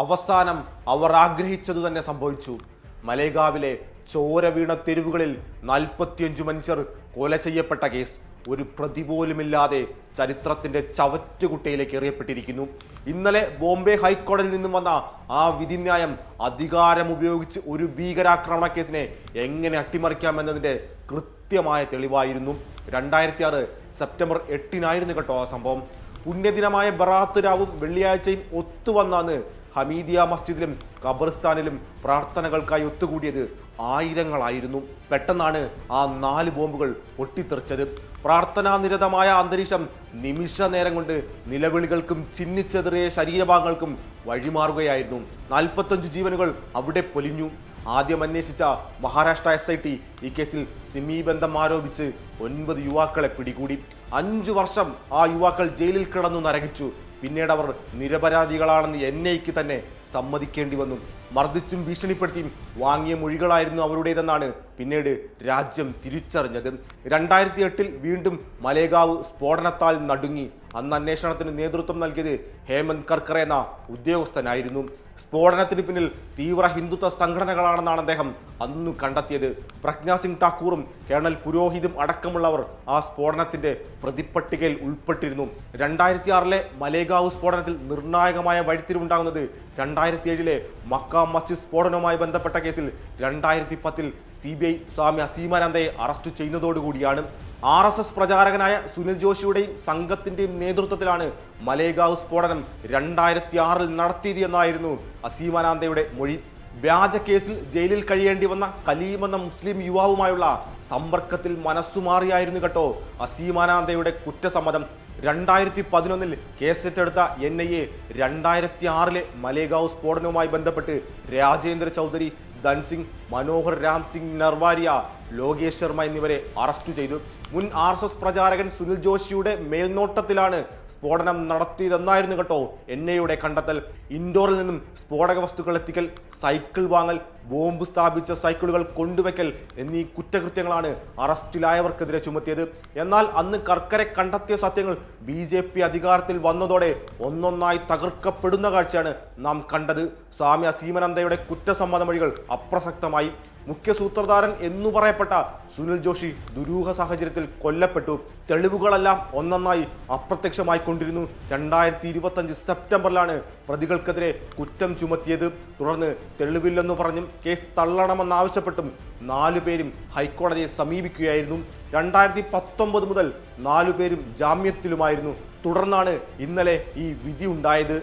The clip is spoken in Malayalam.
അവസാനം അവർ ആഗ്രഹിച്ചതു തന്നെ സംഭവിച്ചു. മലേഗാവിലെ ചോര വീണ തെരുവുകളിൽ 45 മനുഷ്യർ കൊല ചെയ്യപ്പെട്ട കേസ് ഒരു പ്രതി പോലുമില്ലാതെ ചരിത്രത്തിന്റെ ചവറ്റുകുട്ടയിലേക്ക് എറിയപ്പെട്ടിരിക്കുന്നു. ഇന്നലെ ബോംബെ ഹൈക്കോടതിയിൽ നിന്നും വന്ന ആ വിധിന്യായം അധികാരം ഉപയോഗിച്ച് ഒരു ഭീകരാക്രമണ കേസിനെ എങ്ങനെ അട്ടിമറിക്കാമെന്നതിന്റെ കൃത്യമായ തെളിവായിരുന്നു. 2006 സെപ്റ്റംബർ 8 കേട്ടോ ആ സംഭവം. പുണ്യദിനമായ ബറാത്ത് രാവും വെള്ളിയാഴ്ചയും ഒത്തുവന്നാണ് ഹമീദിയ മസ്ജിദിലും ഖബർസ്ഥാനിലും പ്രാർത്ഥനകൾക്കായി ഒത്തുകൂടിയത് ആയിരങ്ങളായിരുന്നു. പെട്ടെന്നാണ് ആ 4 ബോംബുകൾ പൊട്ടിത്തെറിച്ചത്. പ്രാർത്ഥനാനിരതമായ അന്തരീക്ഷം നിമിഷ നേരം കൊണ്ട് നിലവിളികൾക്കും ചിന്നിച്ചെറിയ ശരീരഭാഗങ്ങൾക്കും വഴിമാറുകയായിരുന്നു. 45 ജീവനുകൾ അവിടെ പൊലിഞ്ഞു. ആദ്യം അന്വേഷിച്ച മഹാരാഷ്ട്ര SIT ഈ കേസിൽ സിമി ബന്ധം ആരോപിച്ച് 9 യുവാക്കളെ പിടികൂടി. 5 വർഷം ആ യുവാക്കൾ ജയിലിൽ കിടന്നു നരകിച്ചു. പിന്നീട് അവർ നിരപരാധികളാണെന്ന് NIAക്ക് തന്നെ സമ്മതിക്കേണ്ടി വന്നു. മർദ്ദിച്ചും ഭീഷണിപ്പെടുത്തിയും വാങ്ങിയ മൊഴികളായിരുന്നു അവരുടേതെന്നാണ് പിന്നീട് രാജ്യം തിരിച്ചറിഞ്ഞത്. 2008 വീണ്ടും മലേഗാവ് സ്ഫോടനത്താൽ നടുങ്ങി. അന്ന് അന്വേഷണത്തിന് നേതൃത്വം നൽകിയത് ഹേമന്ത് കർക്കറെ എന്ന ഉദ്യോഗസ്ഥനായിരുന്നു. സ്ഫോടനത്തിന് പിന്നിൽ തീവ്ര ഹിന്ദുത്വ സംഘടനകളാണെന്നാണ് അദ്ദേഹം അന്നു കണ്ടെത്തിയത്. പ്രജ്ഞാ സിംഗ് ഠാക്കൂറും കേണൽ പുരോഹിതും അടക്കമുള്ളവർ ആ സ്ഫോടനത്തിന്റെ പ്രതിപ്പട്ടികയിൽ ഉൾപ്പെട്ടിരുന്നു. 2006 മലേഗാവ് സ്ഫോടനത്തിൽ നിർണായകമായ വഴിത്തിരിവുണ്ടാകുന്നത് 2007 മക്ക മസ്ജിദ് സ്ഫോടനവുമായി ബന്ധപ്പെട്ട കേസിൽ 2010 CBI സ്വാമി അസീമാനന്ദയെ അറസ്റ്റ് ചെയ്യുന്നതോടുകൂടിയാണ്. RSS പ്രചാരകനായ സുനിൽ ജോഷിയുടെയും സംഘത്തിന്റെയും നേതൃത്വത്തിലാണ് മലേഗാവ് സ്ഫോടനം 2006 നടത്തിയത് എന്നായിരുന്നു അസീമാനന്ദയുടെ മൊഴി. വ്യാജ കേസിൽ ജയിലിൽ കഴിയേണ്ടി വന്ന കലീം എന്ന മുസ്ലിം യുവാവുമായുള്ള സമ്പർക്കത്തിൽ മനസ്സുമാറിയായിരുന്നു കേട്ടോ അസീമാനന്ദയുടെ കുറ്റസമ്മതം. 2011 കേസെറ്റെടുത്ത NIA 2006 മലേഗാവ് സ്ഫോടനവുമായി ബന്ധപ്പെട്ട് രാജേന്ദ്ര ചൗധരി, ധൻസിംഗ്, മനോഹർ രാം സിംഗ് നർവാരിയ, ലോകേഷ് ശർമ്മ എന്നിവരെ അറസ്റ്റ് ചെയ്തു. മുൻ RSS പ്രചാരകൻ സുനിൽ ജോഷിയുടെ മേൽനോട്ടത്തിലാണ് സ്ഫോടനം നടത്തിയതെന്നായിരുന്നു കേട്ടോ NIAയുടെ കണ്ടെത്തൽ. ഇൻഡോറിൽ നിന്നും സ്ഫോടക വസ്തുക്കൾ എത്തിക്കൽ, സൈക്കിൾ വാങ്ങൽ, ബോംബ് സ്ഥാപിച്ച സൈക്കിളുകൾ കൊണ്ടുവയ്ക്കൽ എന്നീ കുറ്റകൃത്യങ്ങളാണ് അറസ്റ്റിലായവർക്കെതിരെ ചുമത്തിയത്. എന്നാൽ അന്ന് കർക്കരെ കണ്ടെത്തിയ സത്യങ്ങൾ BJP അധികാരത്തിൽ വന്നതോടെ ഒന്നൊന്നായി തകർക്കപ്പെടുന്ന കാഴ്ചയാണ് നാം കണ്ടത്. സ്വാമി അസീമാനന്ദയുടെ കുറ്റസമ്മത മൊഴികൾ അപ്രസക്തമായി. മുഖ്യ സൂത്രധാരൻ എന്നു പറയപ്പെട്ട സുനിൽ ജോഷി ദുരൂഹ സാഹചര്യത്തിൽ കൊല്ലപ്പെട്ടു. തെളിവുകളെല്ലാം ഒന്നൊന്നായി അപ്രത്യക്ഷമായി കൊണ്ടിരുന്നു. 2025 സെപ്റ്റംബറിലാണ് പ്രതികൾക്കെതിരെ കുറ്റം ചുമത്തിയത്. തുടർന്ന് തെളിവില്ലെന്നു പറഞ്ഞും കേസ് തള്ളണമെന്നാവശ്യപ്പെട്ടും 4 പേരും ഹൈക്കോടതിയെ സമീപിക്കുകയായിരുന്നു. 2019 മുതൽ 4 പേരും ജാമ്യത്തിലുമായിരുന്നു. തുടർന്നാണ് ഇന്നലെ ഈ വിധി ഉണ്ടായത്.